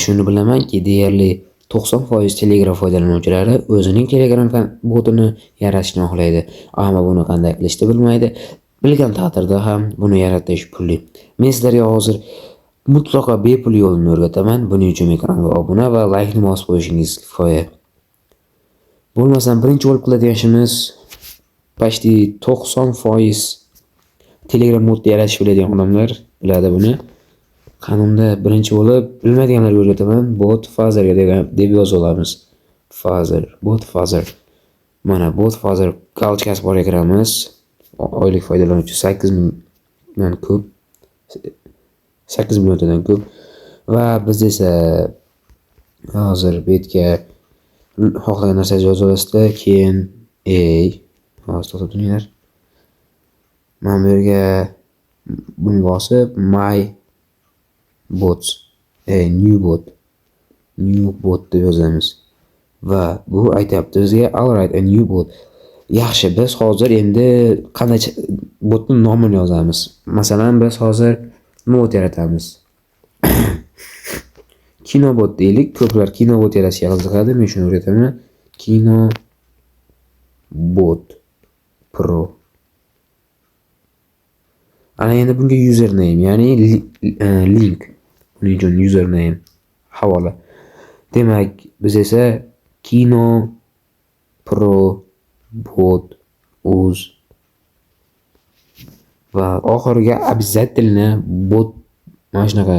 shuni bilamanki, deyarli 90% Telegram foydalanuvchilari o'zining Telegram botini yaratishni xohlaydi, ammo buni qanday qilishni bilmaydi. Bilgan taqdirda ham buni yaratish pulli. Men sizlarga hozir mutlaqo bepul yo'lini o'rgataman. Buning uchun ekranga obuna va like ni bosib qo'yishingiz kifoya. Bo'lmasam birinchi bo'lib qiladigan ishimiz почти 90% Telegram botni yaratishni biladigan odamlar biladi buni. Qanunda birinchi bo'lib bilmaydiganlarga o'rgataman. Bot Fazer deb yozib olamiz. Fazer, bot Fazer. Mana bot Fazer galchkasi bor ekranimiz. Oylik foydalanuvchi 8 mingdan ko'p. 8 milliondan ko'p. Va biz esa hozir bu yerga xohlagan narsangizni yozib olasizlar, keyin hozir to'xtab turinglar. Mana bu yerga buni bosib my bots, new bot deb yozamiz. Va bu aytayapti bizga all right a new bot. Yaxshi, biz hozir endi qanday botning nomini yozamiz. Masalan, biz hozir bot yaratamiz. Kinobot deylik. Ko'plar Kinobot yaratishga qiziqadi. Men shuni o'rgataman. Kinobot Pro. Ana endi bunga username, ya'ni link. Buning uchun username havola. Demak, biz esa Kino Pro bot uz va oxiriga обязательно bot mana shunaqa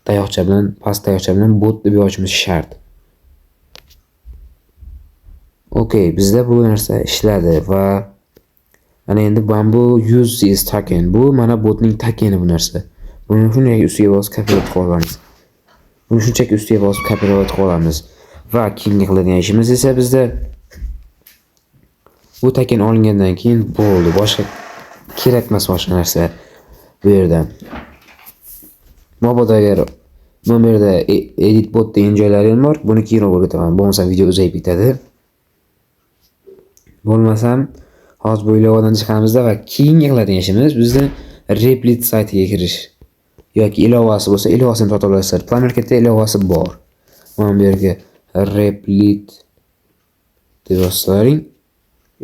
tayoqcha bilan, past tayoqcha bilan bot deb yozishimiz shart. Okay, bizda bu narsa ishladi va ana endi bambu use is token. Bu mana botning tokeni bu narsa. Buni shunday ustiga bosib kopiyalab qolamiz. Buni shunchaki ustiga bosib kopiyalab qolamiz. Va keyingi qiladigan ishimiz esa bizda bu token olingandan keyin bo'ldi. Boshqa kerak emas boshqa narsa bu yerdan. Mabodo agar bu yerda edit bot degan joylari ham bor. Buni keyinroq o'rgataman. Bo'lmasa video uzayib ketadi. Bo'lmasam hozir bu ilovadan chiqamizda va keyingi qiladigan ishimiz bizda Replit saytiga kirish. Yoki ilovasi bo'lsa, ilovasini topa olasizlar. Plamarketda ilovasi bor. Mana bu yerga Replit deb yozsalaring,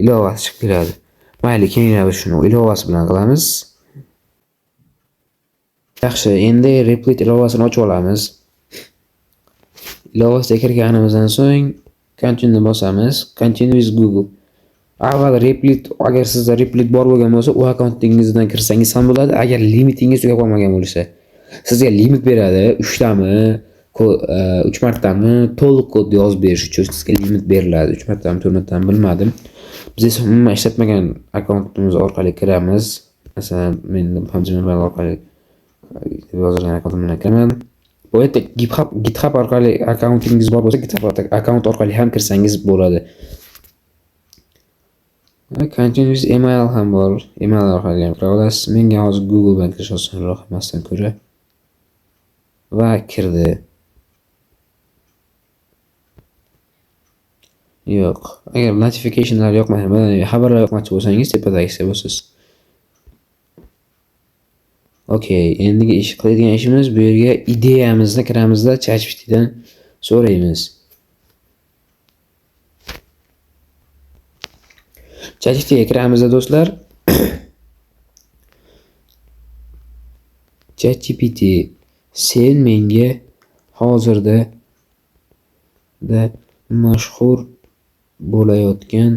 ilovasi chiqib keladi. Mayli, keyin biz shuni ilovasi bilan qilamiz. Yaxshi, endi Replit ilovasini ochib olamiz. Ilovasiga kirganimizdan so'ng Continue bosamiz. Continue with Google. Avval Replit, agar sizda Replit bor bo'lgan bo'lsa, u akkauntingizdan kirsangiz ham bo'ladi. Agar limitingiz tugab qolmagan bo'lsa, sizga limit beradi. 3 tami, 3 martami to'liq kod yozib berish uchun sizga limit beriladi. 3 martami, 4 martami bilmadim. Biz esa umuman ishlatmagan akkauntimiz orqali kiramiz. Masalan, men Gmail orqali yozilgan akkauntimdan kiraman. Bu yerda GitHub orqali akkauntingiz bor bo'lsa, GitHub akkaunt orqali ham kirsangiz bo'ladi. Continuous email ham bor. Email orqali ham kira olasiz. Menga hozir Google bilan kirish osonroq emasdan ko'ra. Va kirdi. Yo'q. Agar notificationlar yoqmasa, xabarlar yoqmoqchi bo'lsangiz, tepadagisi bo'lsiz. Okay, endi ish qiladigan ishimiz bu yerga ideyamizni kiramizda ChatGPTdan so'raymiz. ChatGPTga kiramizda do'stlar. ChatGPT sen menga hozirda mashhur bo'layotgan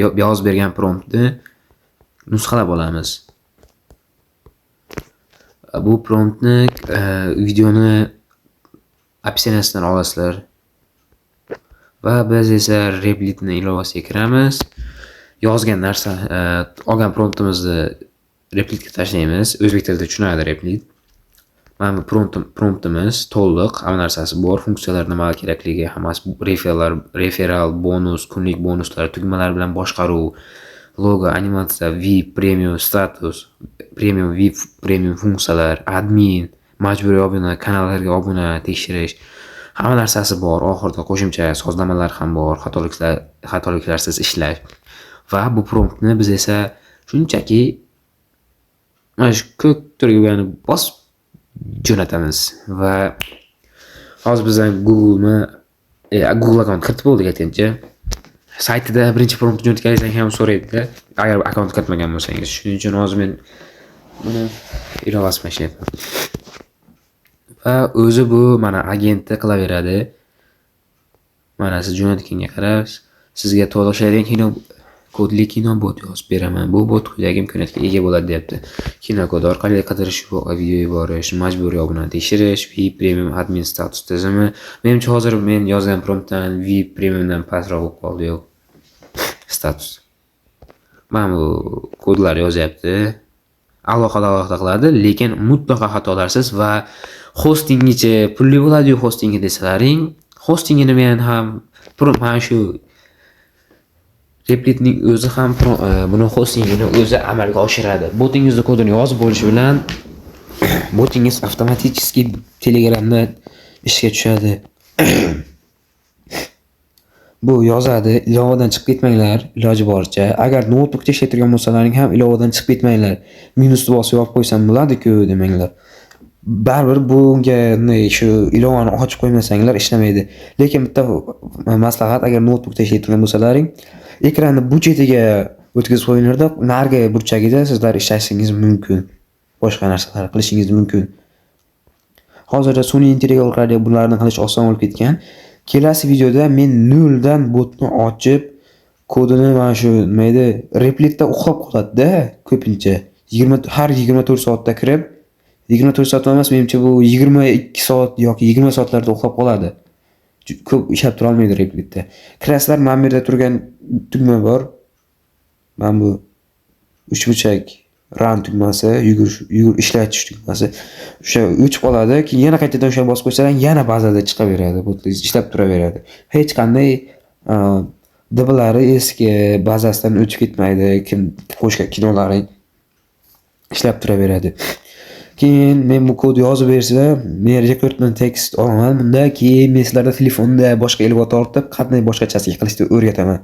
yozib bergan promptni nusxalab olamiz. Bu promptni videoni opsiyasidan olasizlar. Va biz esa Replitni ilovasiga kiramiz. Yozgan narsa, olgan promptimizni Replitga tashlaymiz. O'zbek tilida tushunadi Replit. Mana bu promptimiz to'liq, hamma narsasi bor, funksiyalar nima kerakligi, hammasi referal, bonus, kunlik bonuslar, tugmalar bilan boshqaruv, logo, animatsiya, VIP, premium status, premium VIP, premium funksiyalar, admin, majburiy obuna, kanallarga obuna, tekshirish Hamma narsasi bor. Oxirida qo'shimcha sozlamalar ham bor. Xatoliklarsiz ishlash. Va bu promptni biz esa shunchaki mana shu ko'k tugmani bosib jo'natamiz va hozir bizdan Google akkaunt kiritib bo'ldik aytgancha. Saytida birinchi prompt jo'natganingizdan ham so'raydi-da, agar akkaunt kiritmagan bo'lsangiz. Shuning uchun hozir men buni ilovasini ishlayapman. Va o'zi bu mana agentni qilaveradi. Mana siz jo'natganga qarab, sizga to'lashadigan kodli kino bot yozib beraman. Bu bot quyidagi imkoniyatga ega bo'ladi deyapti. Kino kod orqali qidirish, video yuborish, majburiy obuna tekshirish, VIP premium admin status tizimi. Menimcha hozir men yozgan promptdan VIP premiumdan pastroq bo'lib qoldi, yo'q. Status. Mana bu kodlar yozyapti. Alohida qiladi, lekin mutlaqo xatolarsiz va hostingicha pulli bo'ladi-yu hostingi desalaring, hostingini men ham mana shu Replitning o'zi ham buni hostingini o'zi amalga oshiradi. Botingizning kodini yozib bo'lishi bilan botingiz avtomatik Telegramda ishga tushadi. Bu yozadi, ilovadan chiqib ketmanglar, iloji boricha. Agar notebookda ishlatgan bo'lsalaring ham ilovadan chiqib ketmanglar. Minusni bosib yopib qo'ysam bo'ladi-ku demanglar. Baribir bunga shu ilovani ochib qo'ymasanglar ishlamaydi. Lekin bitta maslahat, agar notebookda ishlatgan bo'lsalaring, ekranni bu chetiga o'tkazib qo'yinglarda, narigi burchagida sizlar ishlashingiz mumkin. Boshqa narsalar qilishingiz mumkin. Hozirda sun'iy intellekt orqali bularni qilish oson bo'lib ketgan. Kelasi videoda men noldan botni ochib, kodini mana shu mayda Replitda uxlab qoladi-da ko'pincha. Har 24 soatda kirib, 24 soat emas, menimcha bu 22 soat yoki 20 soatlarda uxlab qoladi. Ko'p ishlab tura olmaydi Replitda. Kirasizlar, mana bu yerda turgan tugma bor. Mana bu uchburchak run tugmasi, yugur ishlatish tugmasi. O'sha o'chib qoladi, keyin yana qaytadan o'sha bosib qo'ysalar, yana bazada chiqaveradi, botlar ishlab turaveradi. Hech qanday DBlari eski bazasidan o'tib ketmaydi, kim qo'shgan kinolaring ishlab turaveradi. Keyin men bu kodni yozib bersa, men rekorddan tekst olaman. Bunda keyin men sizlarga telefonda boshqa ilova tortib, qanday boshqachasiga qilishni o'rgataman.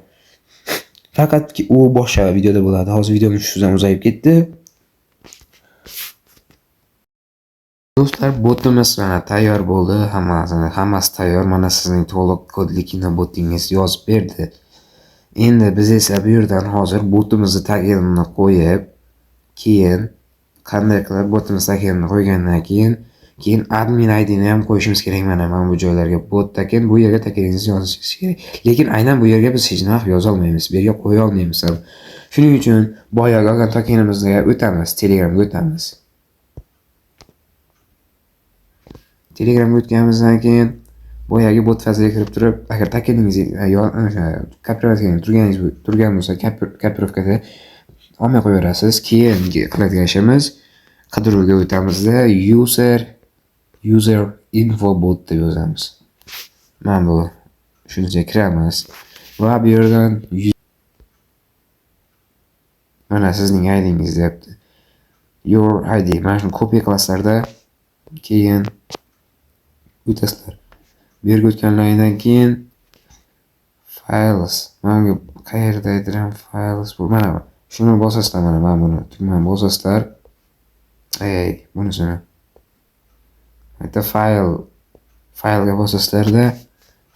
Faqat u boshqa videoda bo'ladi. Hozir videomiz shundan uzayib ketdi. Do'stlar, botimiz mana tayyor bo'ldi. Hammasi tayyor. Mana sizning to'liq kodli kino botingiz yozib berdi. Endi biz esa bu yerdan hozir botimizni taginini qo'yib, keyin qanday qilib botimiz taginini qo'ygandan keyin admin ID'ni ham qo'yishimiz kerak. Mana bu joylarga bot takin, bu yerga takiningizni yozishingiz kerak. Lekin aynan bu yerga biz hech narsa yoza olmaymiz, bu yerga qo'ya olmaymiz. Shuning uchun boyagi olgan takinimizga o'tamiz, Telegramga o'tamiz. Telegramga o'tganimizdan keyin boyagi bot fazliga kirib turib, agar takiningiz turgan bo'lsa, kopirovkada olmay qo'yaverasiz. Keyin qiladigan ishimiz qidiruvga o'tamizda user info bot deb yozamiz. Mana bu shuncha kiramiz va bu yerdan mana sizning ID'ingiz deyapti. Your ID. Mana shuni kopiya qilasizlarda, keyin o'tasizlar. Bu yerga o'tganlaridan keyin files. Mana qayerda aytiram files bu. Mana shuni bosasizlar, mana buni tugmani bosasizlar. Bunisini. Bitta faylga bosasizlarda,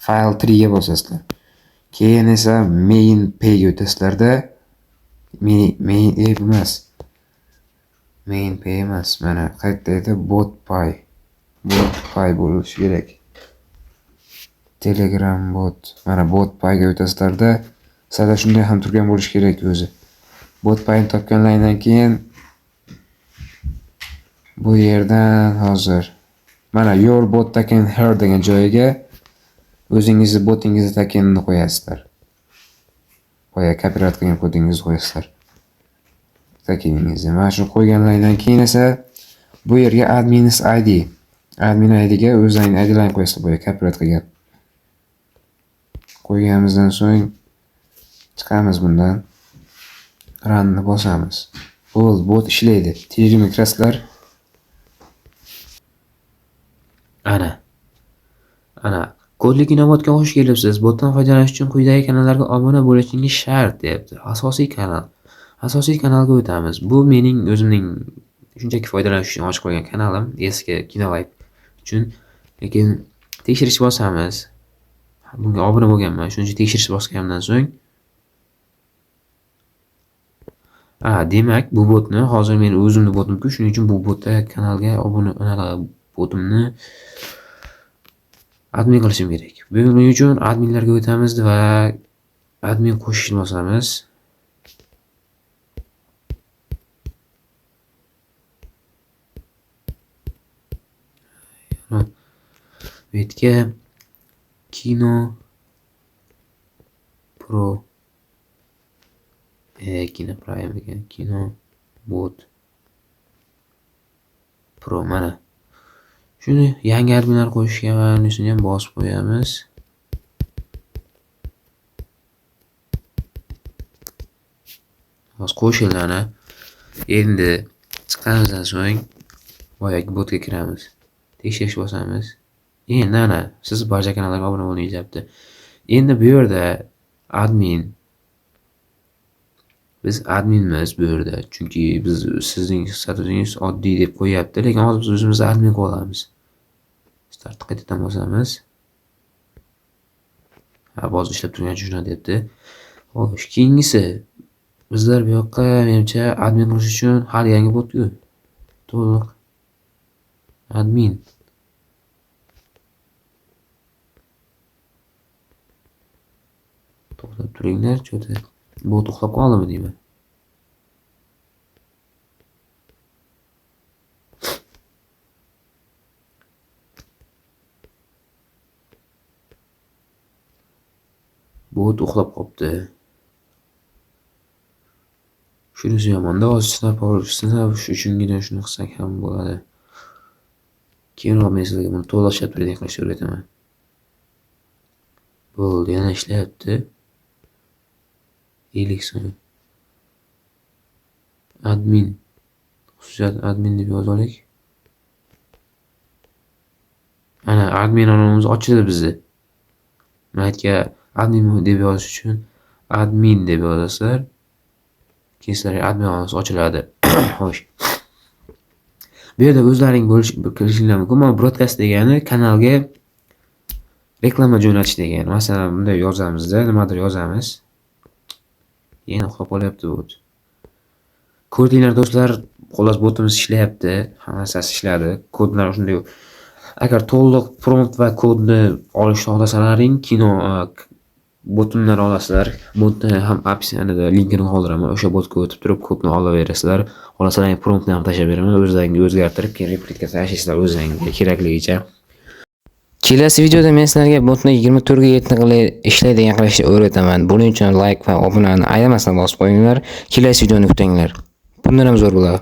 file 3 ga bosasizlar. Keyin esa main page ga o'tasizlarda, main page emas, mana qayerda botpay bo'lishi kerak. Telegram bot. Mana botpay ga o'tasizlarda, sizda shunday ham turgan bo'lishi kerak o'zi. Botpayni topganlardan keyin bu yerdan hozir mana your bot taken here degan joyiga o'zingizni botingizni takenini qo'yasizlar. Boya copyright qilgan kodingizni qo'yasizlar. Takeningizni. Mana shuni qo'yganlardan keyin esa bu yerga admin ID ga o'zingizning IDlaringizni qo'yasizlar, boya copyright qilgan. Qo'yganimizdan so'ng chiqamiz bundan. Runni bosamiz. Bot ishlaydi. Telegramga kirasizlar. Ana kodli kinobotga xush kelibsiz. Botdan foydalanish uchun quyidagi kanallarga obuna bo'lishingiz shart deyapti. Asosiy kanal. Asosiy kanalga o'tamiz. Bu mening o'zimning shunchaki foydalanish uchun ochib qo'ygan kanalim, eski Kinolive uchun. Lekin tekshirish bosamiz. Bunga obuna bo'lganman. Shuning uchun tekshirish bosganimdan so'ng demak, bu botni hozir men o'zimning botim-ku, shuning uchun bu botda kanalga obuna botimni admin qilishim kerak. Buning uchun adminlarga o'tamiz va admin qo'shishni bosamiz. Bu yerga Kino Pro Kino Prime degan Kino Bot Pro mana. Shuni yangi adminlar qo'shishga va unisini ham bosib qo'yamiz. Hozir qo'shiladi. Endi chiqqanimizdan so'ng boyagi botga kiramiz. Tekshirish bosamiz. Endi ana siz barcha kanallarga obuna bo'ling deyapti. Endi bu yerda admin biz adminmiz bu yerda. Chunki biz sizning statusingiz oddiy deb qo'yapti, lekin hozir biz o'zimizni admin qilib olamiz. Start qaytadan bosamiz. Boz ishlab turgan shuna debdi. Xo'sh, keyingisi bizlar bu yoqqa menimcha admin qilish uchun hali yangi bot-ku. To'liq admin. To'xtab turinglar, cho'ta. Bot uxlab qoldimi deyman. Bot uxlab qopti. Shunisi yomonda, hozir sinab uchungina shuni qilsak ham bo'ladi. Keyinroq men sizlarga buni to'liq ishlab qilishni o'rgataman. Bo'ldi, yana ishlayapti. 50 so'm. Admin. Xususiyat admin deb yozolik. Ana admin anonimiz ochildi bizni. Maytga admin deb yozish uchun admin deb yozasizlar. Keyin sizlarga admin anonimiz ochiladi. Xo'sh. Bu yerda o'zlaring kirishinglar mumkin. Mana broadcast degani kanalga reklama jo'natish degani. Masalan, bunday yozamizda, nimadir yozamiz. Yana uxlab qolyapti bot. Ko'rdinglar do'stlar, xolos botimiz ishlayapti. Hammasi ishladi. Kodlar shunday. Agar to'liq prompt va kodni olishni xohlasalaring, kino botimdan olasizlar. Botni ham opsiyasida linkini qoldiraman. O'sha botga o'tib turib kodni olaverasizlar. Xohlasalar promptni ham tashlab beraman. O'zlaringiz o'zgartirib, keyin replika tashlaysizlar o'zingizga kerakligicha. Kelasi videoda men sizlarga botni 24 ga 7 ishlaydigan qilishni o'rgataman. Buning uchun like va obunani ayamasdan bosib qo'yinglar. Kelasi videoni kutinglar. Bundan ham zo'r bo'ladi.